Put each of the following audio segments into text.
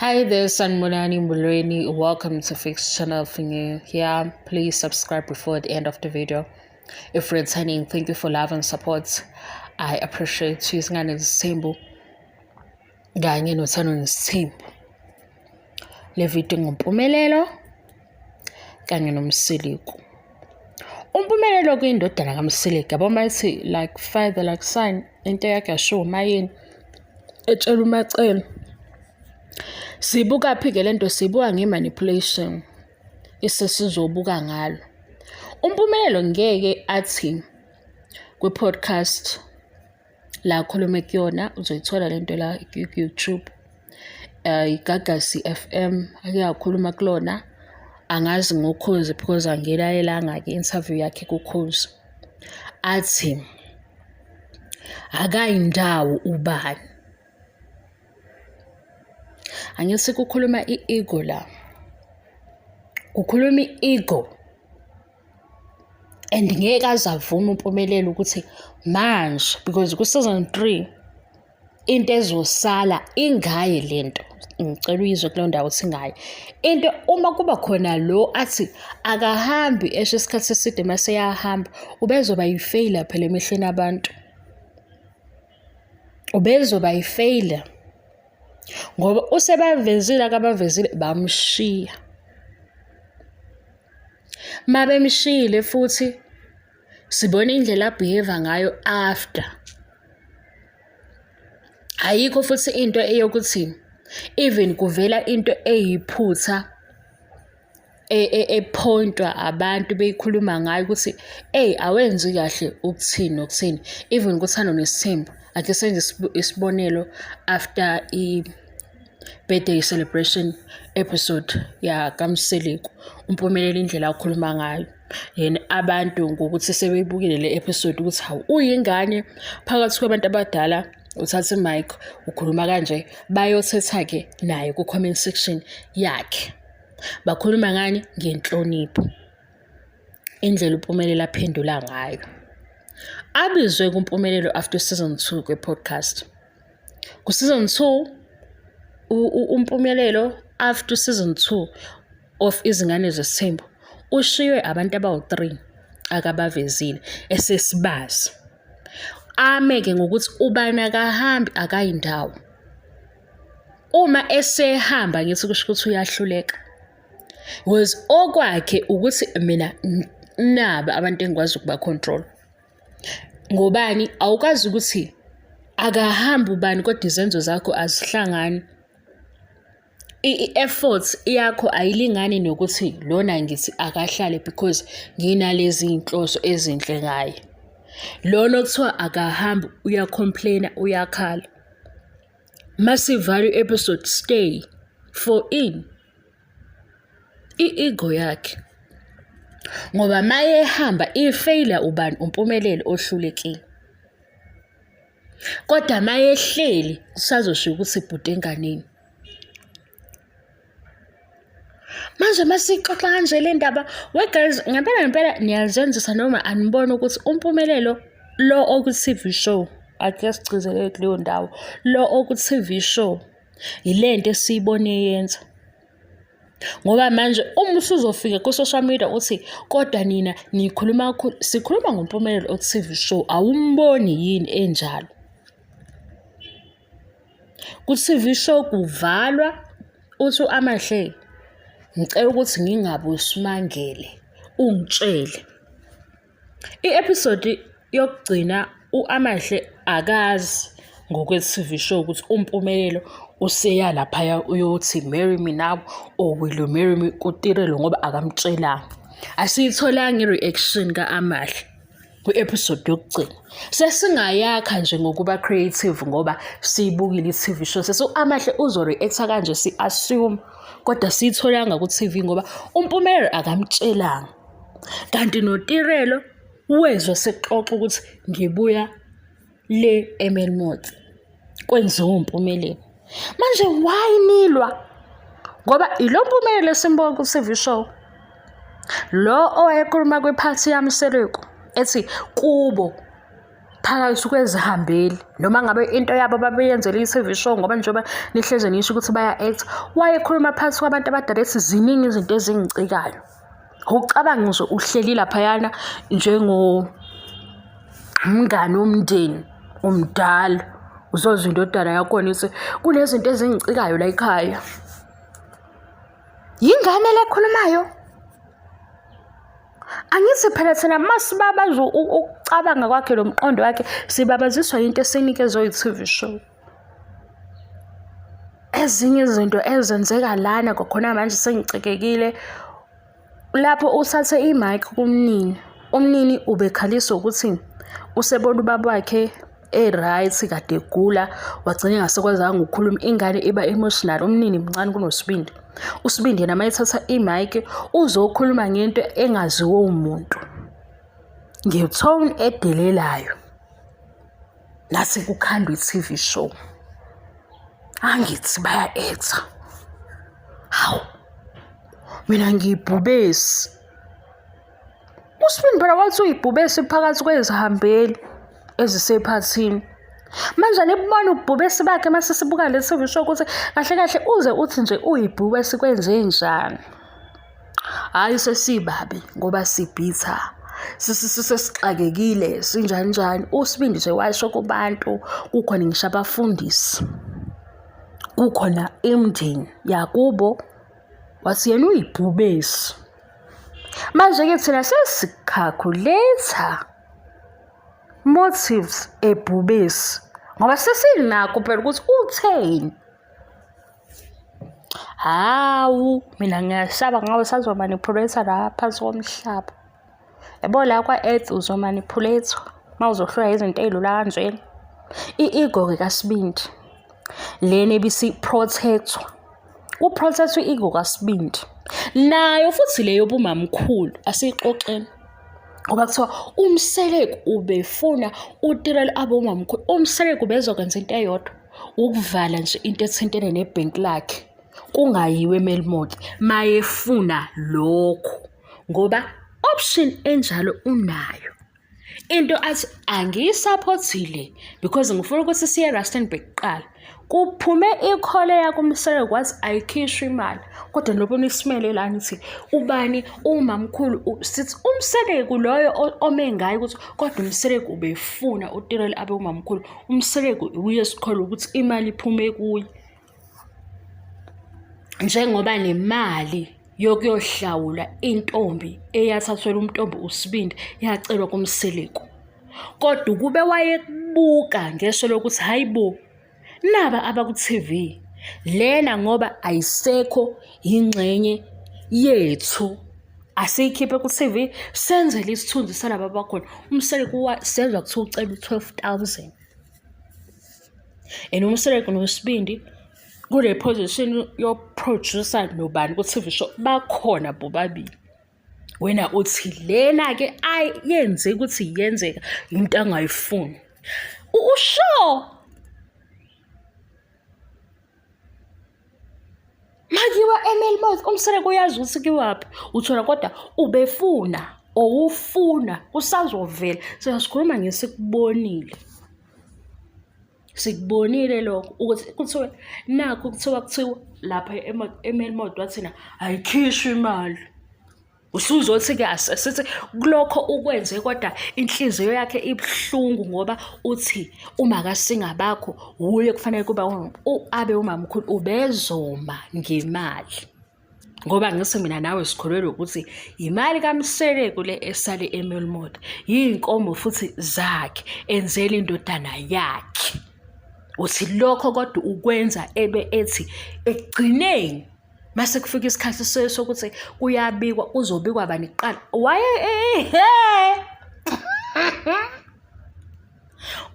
Hi there, Sanmonani Mulweni. Welcome to Fix Channel Finge here. Please subscribe before the end of the video. If returning, thank you for love and support. I appreciate you. Singane Simbu. Ganye no Sanu Simbu. Le video ngumpumelelo kanye nomsiliku. Umpumelelo kuyindodana kaMsilika. Bathi like father like son into yakhe asho mayini etshela umacelo. Sibuka phike lento sibuka ngemanipulation isesizobuka ngalo. Umpumelelo ngeke athi kwi-podcast la khulume kuyona uzoyithola lento la YouTube iGagasi FM ake akhuluma kulona angazi ngokhozi because angelalela ke interview yakhe kuKhozi athi akayindawo ubani angithi kukhuluma i-ego la kukhuluma i-ego and ngeke azavuma umpumelelo ukuthi manje because ku-season 3 into ezosala ingaye lento ngicela uyizwe kuleyo ndawo singaye into uma kuba khona lo athi akahambi esho isikhathi eside mase yahamba ubezoba yifailure phela emehleni abantu ubezoba yifailure ngoba usebavezile akabavezile bamshiya mabemshile futhi sibona indlela abehave ngayo after ayikho futhi into eyokuthi even kuvela into eyiphutha epointwa abantu beyikhuluma ngayo ukuthi awenzi kahle ukuthini nokuthini even kuthando nesithembu ake senze isibonelo after birthday celebration episode ya kaMsiliku umpumelelo indlela akhuluma ngayo yena abantu ngokuthi sebeyibukile le episode ukuthi hawu uyingane phakathi kwabantu abadala uthatha imic ukhuluma kanje bayothetha ke naye ku comment section yakhe bakhuluma ngani ngenhlonipho indlela umpumelelo aphendula ngayo abizwe kumpumelelo after season 2 kwe podcast ku season 2 umpumelelo after season 2 of izingane zesithembu ushiywe abantu abawu3 akabavezile esesibazi ameke ngokuthi ubani akahambi akayindawo uma esehamba ngithi kusho ukuthi uyahluleka was okwakhe ukuthi mina naba abantu engikwazi ukuba control ngobani awukazi ukuthi akahamba ubani kodwa izenzo zakho azihlangani i-effort yakho ayilingani nokuthi lona ngithi akahlale because nginalezi inhloso ezinhle ngaye lona okuthiwa akahamba uyacomplaina uyakhala massive value episode stay for in i-ego yakhe ngoba maye hamba ifailure ubani umpumelelo ohlulekile kodwa maye hleli kusazosho ukuthi ibhude enganeni manje masixoxa kanje le ndaba we guys ngempela niyazenzisa noma anibona ukuthi umpumelelo lo oku-TV show ake sicizele kuleyo ndawo lo oku-TV show ilento esiyibone yenza ngoba manje uma usuzofika ku-social media uthi kodwa nina nikhuluma sikhuluma ngompumelelo oku-TV show awumboni yini enjalo ku-TV show kuvalwa uthi amahle ngicela ukuthi ngingabe usimangele ungitshele i-episode yokugcina uAmahle akazi ngokwe-TV show ukuthi umpumelelo useya lapha uyothi marry me now or will you marry me kuTirelo ngoba akamtshelanga asiyitholanga i-reaction kaAmahle kwi-episode yokugcina sesingayakha nje ngokuba creative ngoba siyibukile i-TV show uAmahle uzo-reacta kanje si-assume kodwa siyitholanga ku-TV ngoba umpumelelo akamtshelanga kanti noTirelo wezwe sexoxa ukuthi ngibuya le Emelmot kwenziwa umpumelelo manje why nilwa ngoba ilo mpumelelo simboka ku-TV show lo owayekhuluma kwiphathi yaMsiliku ethi kubo phakathi kwezihambeli noma ngabe into yabo babeyenzela i-TV show ngoba njengoba nihleze nisho ukuthi baya-act, wayekhuluma phakathi kwabantu abadala ethi ziningi izinto ezingicikayo. Ucabanga nje uhleli laphayana njengomngane womndeni omdala, uzozwa indodana yakhona ithi kunezinto ezingicikayo la ekhaya. Yingane le ekhulumayo. Angithi phela thina masibabaza ukucabanga kwakhe lo mqondo wakhe sibabaziswa into esinikezwe yi-TV show. Ezinye izinto ezenzeka lana kwakhona manje sengicikekile lapho uthathe i-mic kumnini. Umnini ubekhalisa ukuthi usebona ubaba wakhe right kade egula wagcina engasekwazanga ukukhuluma, ingane iba emotional. Umnini mncane kunoSibindi. uSibindi yena mayethatha i-mic uzokhuluma ngento engaziwa umuntu ngetone edelelayo, nase kukhandwa i-TV show. Angithi baya-etha. Hawu, mina ngiyibhubesi. uSibindi phela wathi uyibhubesi phakathi kwezihambeli ezisephathini. Manje nibona ubhubesi bakhe mase sibuka le TV show ukuthi kahle kahle uze uthi nje uyibhubesi kwenze njani. Hayi sesibabi ngoba sibhitha. Sesixakekile sinjani njani. uSibindi nje washo kubantu kukhona ngisho abafundisi. Kukhona imndeni yakubo wathi yena uyibhubesi. Manje ke thina sesikhalculator motives ebhubesi ngoba sesinakho phela ukuthi utheni. Hawu, mina ngiyashaba ngawe sazomanipulate la phansi komhlaba. Yabo la kwa-earth uzomanipulate mawuzohlwa izinto ezilula kanjena. I-ego-ke kaSibindi lena ebisi-protectwa. Uprotectwa i-ego kaSibindi nayo futhi leyo bumamkhulu asiyixoxeni ngoba kuthiwa uMseleko ubefuna uTirelo abe umamkhulu. uMseleko bezokwenza into eyodwa, ukuvala nje into ethintene nebhenki lakhe kungayiwe eMelmode mayefuna lokho ngoba option enjalo unayo. Into athi angiyisupportile because ngifuna ukuthi siye Rustenburg kuqala. Kuphume ikhole yakho uMseleko wathi ayikhishwe imali, kodwa lobona isimele lana ithi ubani umamkhulu sithi uMseleko loyo ome ngayo ukuthi kodwa uMseleko ubefuna uTirelo abe umamkhulu. uMseleko uye sikholwa ukuthi imali iphume kuye njengoba nemali yokuyohlawula intombi eyathathelwa umntombi uSibindi yacelwa kuMseleko. Kodwa kube wayebuka ngesho lokuthi hayibo naba abaku-TV lena ngoba ayisekho ingxenye yethu asiyikhiphe ku-TV senzele isithunzi salaba bakhona. uMseleko sezwa kuthiwa ucela 12,000 and uMseleko noSibindi kule position yo-producer nobani ku-TV show bakhona bobabili. Wena uthi lena ke ayenze ukuthi yenzeka into angayifuni. Usho makiwa eMelmode uMseleko uyazi ukuthi kiwaphi uthola kodwa ubefuna ufuna usazovela. Siyasikhuluma ngesikubonile. Sikubonile lokho ukuthi kuthiwa nakho kuthiwa lapha eMelmode wathina ayikhishwe imali. Usuzothi-ke asithi kulokho ukwenze kodwa inhliziyo yakhe ibuhlungu ngoba uthi uma kasinga bakho uye kufanele kuba abe umamkhulu ubezoma ngemali. Ngoba ngise mina nawe sikholelwe ukuthi imali kaMseleko le esale eMelmode yinkomo futhi zakhe enzela indodana yakhe. Uthi lokho kodwa ukwenza ebe ethi ekugcineni mase kufika isikhathi sokuthi kuyabikwa uzobikwa bani kuqala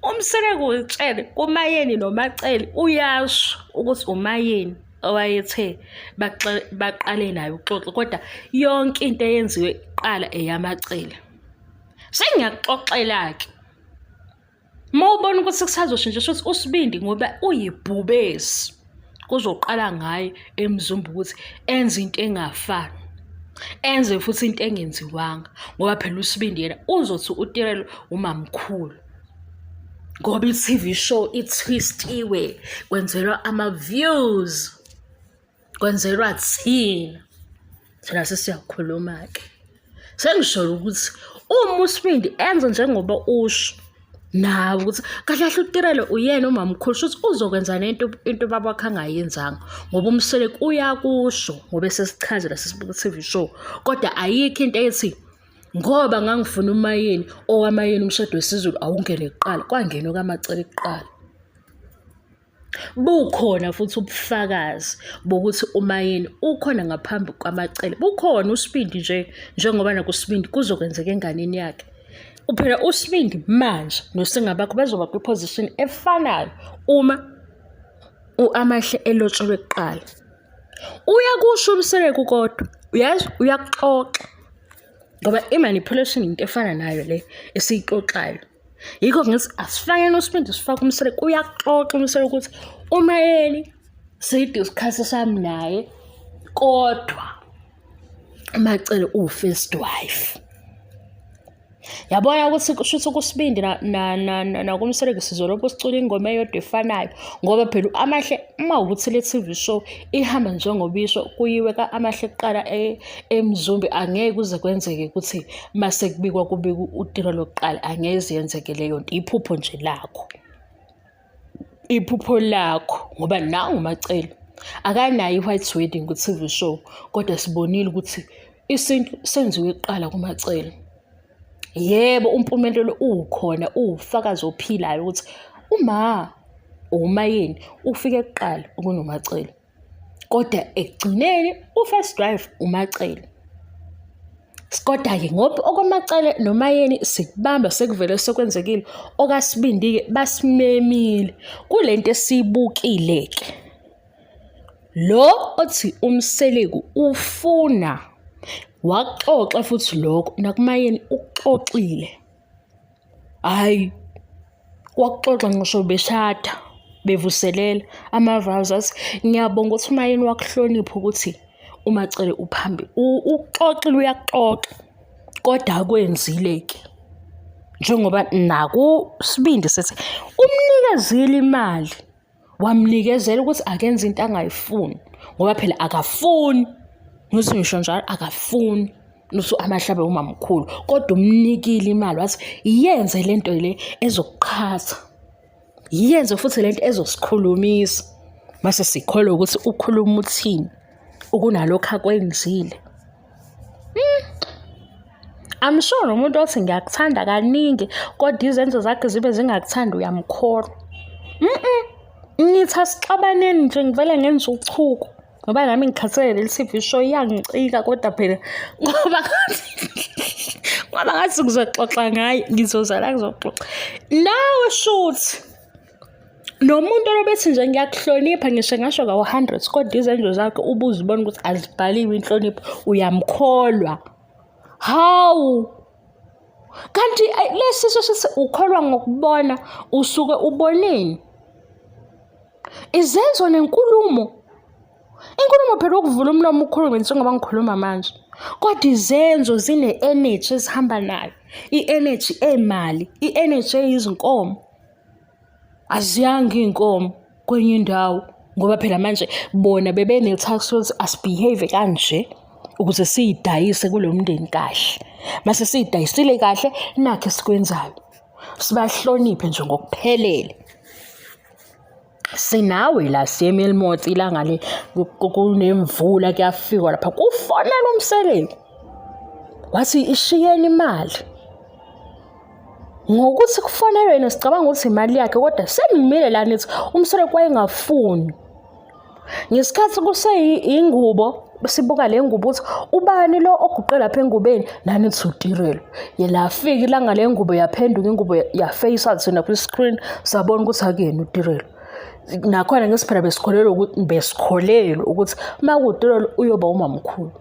uMseleko utshele kuMayeni noMacele uyasho ukuthi uMayeni owayethe baqale nayo uxoxe kodwa yonke into eyenziwe kuqala eyaMacele. Sengiyaxoxela-ke mawubona ukuthi kusazoshintsha ukuthi uSibindi ngoba uyibhubesi kuzoqala ngaye eMzumba ukuthi enze into engafani, enze futhi into engenziwanga ngoba phela uSibindi yena uzothi uTirelo umamkhulu. ngoba i-TV show itwistiwe, kwenzelwa ama-views, kwenzelwa thina sesiyakhuluma-ke. Sengisholo ukuthi uma uSibindi enza njengoba usho nawe ukuthi kahle kahle uTirelo uyena umamkhulu shuthi uzokwenza into baba wakhe angayenzanga ngoba umseleki uyakusho ngoba sesichazela sesibuka i-TV show, kodwa ayikho into ethi ngoba ngangifuna uMayeni owaMayeni umshado wesiZulu awungene kuqala kwangena kaMacele kuqala. Bukhona futhi ubufakazi bokuthi uMayeni ukhona ngaphambi kwaMacele, bukhona uSibindi njengoba nakuSibindi kuzokwenzeka enganeni yakhe. Uphela uSibindi manje noSingabakho bazoba kwiposition efanayo uma uAmahle elotsholwe kuqala. Uyakusho umseleki kodwa uyazi uyaxoxa ngoba i-manipulation into efana nayo le esiyixoxayo. Yikho ngithi asifake noSibindi sifake umseleki, uyaxoxa umseleki ukuthi uMayeni sidiscuss sami naye kodwa uMacele u-first wife. Yabona ukuthi kushuthi kuSibindi nakumseleki sizolopho sicula ingoma eyodwa efanayo ngoba phela uAmahle uma ukuthi le TV show ihamba njengobisho kuyiwe kaAmahle kuqala eMzumbe, angeke kuze kwenzeke ukuthi mase kubikwa uTiro lokuqala angeze yenzeke leyo nto. Iphupho nje lakho, iphupho lakho ngoba nawe uMacele akanayo i-white wedding ku-TV show, kodwa sibonile ukuthi isinto senziwe kuqala kuMacele. Yebo, umpumelelo ukhona, uwufakazi ophilayo ukuthi uMayeni ufike kuqala kunoMacele, kodwa ekugcineni u-first wife uMacele. Kodwa-ke ngoba okwamacele noMayeni sikubamba sekuvele sekwenzekile, okaSibindi-ke basimemile kule nto esiyibukile-ke. Lo othi umseleki ufuna waxoxa futhi lokho nakuMayeni uxoxile, hhayi wakuxoxa ngisho beshada bevuselela ama-vows athi ngiyabonga ukuthi uMayeni wakuhlonipha ukuthi uMacele uphambi uxoxile uyaxoxa, kodwa akwenzile-ke njengoba nakuSibindi sethi umnikezile imali, wamnikezela ukuthi akenze into angayifuni ngoba phela akafuni. Ngithi ngisho njalo akafuni nusu amahlabe umamkhulu, kodwa umnikile imali wathi yenze lento le ezokuqhatha, yenze futhi lento ezosikhulumisa mase sikholwa ukuthi ukhuluma uthini ukunalokho akwenzile. I'm sure umuntu othi ngiyakuthanda kaningi kodwa izenzo zakhe zibe zingakuthanda uyamkholwa. Ngithi asixabaneni nje ngivele ngenza uchuku ngoba nami ngikhathele leli TV show iyangicika, kodwa phela ngoba ngathi ngizoxoxa ngaye ngizoza la ngizoxoxa nawe shuthi nomuntu obethi nje ngiyakuhlonipha ngisho ngasho ka-100 kodwa izenzo zakhe ubuze ubona ukuthi azibhaliwe inhlonipho uyamkholwa. Hawu, kanti lesi sithi ukholwa ngokubona usuke uboneni izenzo nenkulumo. Inkulumo phela ukuvula umlomo ukhulume njengoba ngikhuluma manje, kodwa izenzo zine-energy ezihamba nayo, i-energy emali, i-energy eyizinkomo. Aziyanga iy'nkomo kwenye indawo ngoba phela manje bona bebene-tax ukuthi asibehave kanje ukuze siyidayise kulo mndeni kahle. Mase siyidayisile kahle nakho esikwenzayo sibahloniphe nje ngokuphelele. Sinawe la siyeMelmoti ilanga le kunemvula kuyafikwa lapha kufonela umseleki wathi ishiyeni imali, ngokuthi kufonelwe yena sicabanga ukuthi imali yakhe, kodwa senimile la nithi umseleki wayengafuni. Ngesikhathi kuseyingubo sibuka le ngubo ukuthi ubani lo oguqe lapha engubeni, nanithi uTirelo. Yela afika ilanga le ngubo yaphenduka ingubo yafeyisa thina kwi-screen sabona ukuthi akuyena uTirelo. Nakhona ngesiphela besikholelwe ukuthi makuTirelo uyoba umamkhulu.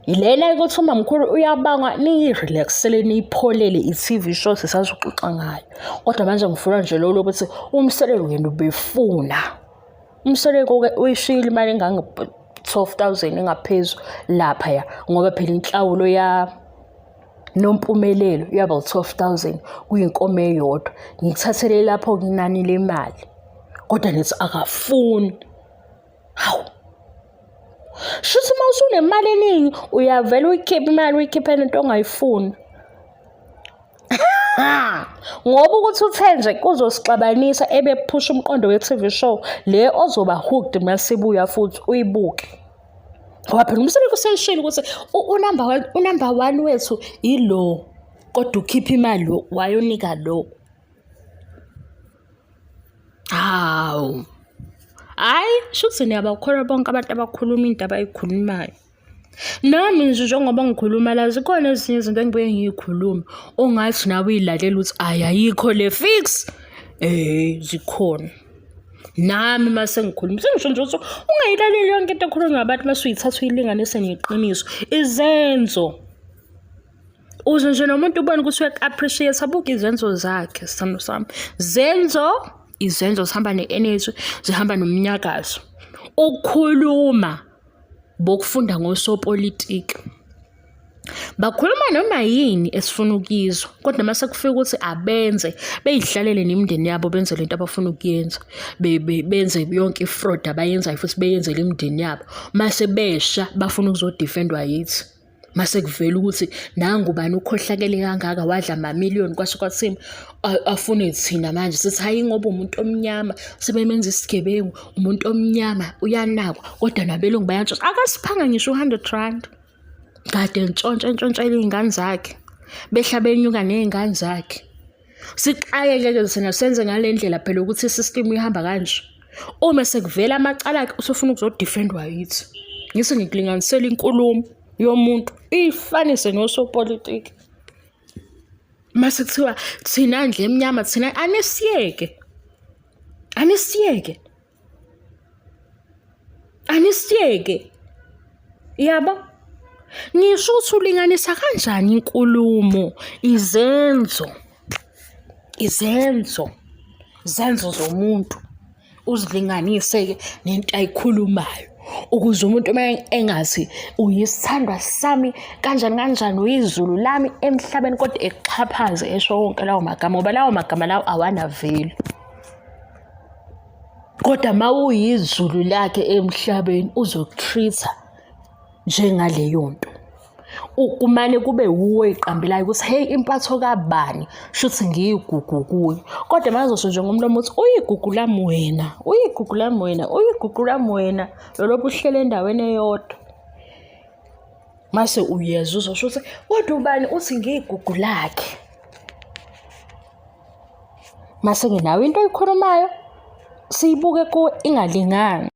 Ilena ukuthi umamkhulu uyabanga niyi-relaxele niyipholele i-TV show sisazoxoxa ngayo, kodwa manje ngifuna nje lolo ukuthi umseleki yena ubefuna. Umseleki uyishiyile imali engange-12,000 engaphezulu lapha ya ngoba phela inhlawulo noMpumelelo yaba u-12,000 kuyinkomo eyodwa. Ngikuthathele lapho-ke inani lemali, kodwa nithi akafuni. Hawu, shuthi uma usunemali eningi uyavele uyikhiphe imali uyikhiphe into ongayifuni. Ngoba ukuthi uthe nje kuzosixabanisa ebephusha umqondo we-TV show le ozoba hooked masibuya futhi uyibuke. Ngoba phela umsebenzi useyishilo ukuthi unumber 1 wethu ilo, kodwa ukhipha imali wayonika lo. Hawu, hhayi shuthi niyabakholwa bonke abantu abakhuluma into abayikhulumayo. Nami nje njengoba ngikhuluma la, zikhona ezinye izinto engibuye ngiyikhulume ongathi nawe uyilalela ukuthi ayikho le fix. Zikhona. Nami mase ngikhuluma sengisho nje ukuthi ungayilaleli yonke into ekhulunywa abantu mase uyithatha uyilinganise neqiniso. Izenzo uze nje nomuntu ubone ukuthi uyak-appreciate abuke izenzo zakhe. Sithando sami, izenzo zihamba ne-energy, zihamba nomnyakazo. Ukukhuluma bokufunda ngosopolitiki, bakhuluma noma yini esifuna ukuyizwa, kodwa mase kufika ukuthi abenze beyihlalele nemindeni yabo, benze lento abafuna ukuyenza, benze yonke ifraud abayenzayo futhi beyenzele imindeni yabo. Mase besha bafuna ukuzodefendwa yithi, mase kuvela ukuthi nangubani ukhohlakele kangaka wadla ama-million kwasho afune thina manje sithi hayi ngoba umuntu omnyama sebemenza isigebengu, umuntu omnyama uyanakwa, kodwa nabelungu bayantshontsha. Akasiphanga ngisho 100 rand kade ntshontsha iy'ngane zakhe, behla benyuka ney'ngane zakhe. Siqayeke-ke thina senze ngale ndlela phela ukuthi i-system ihamba kanje. Uma sekuvela amacala akhe usufuna ukuzodefendwa yithi, ngise ngikulinganisela inkulumo yomuntu ifanise nosopolitiki. Mase kuthiwa thina ndle emnyama, thina anisiyeke. Yabo, ngisho ukuthi ulinganisa kanjani inkulumo, izenzo zomuntu uzilinganise-ke nento ayikhulumayo, ukuze umuntu uma engathi uyisithandwa sami kanjani uyizulu lami emhlabeni, kodwa ekuxhaphaze esho wonke lawo magama, ngoba lawo magama lawo awanaveli. Kodwa uma uyizulu lakhe emhlabeni uzokutreat-a njengaleyo nto. Kumane kube wuwe iqambelayo ukuthi hey, impatho kabani shuthi ngiyigugu kuyo, kodwa mazosho nje ngomlomo ukuthi uyigugu lami wena lolobu uhlele endaweni eyodwa. Mase uyeza uzosho ukuthi kodwa ubani uthi ngiyigugu lakhe. Mase ngenawe into oyikhulumayo siyibuke kuwe ingalingani.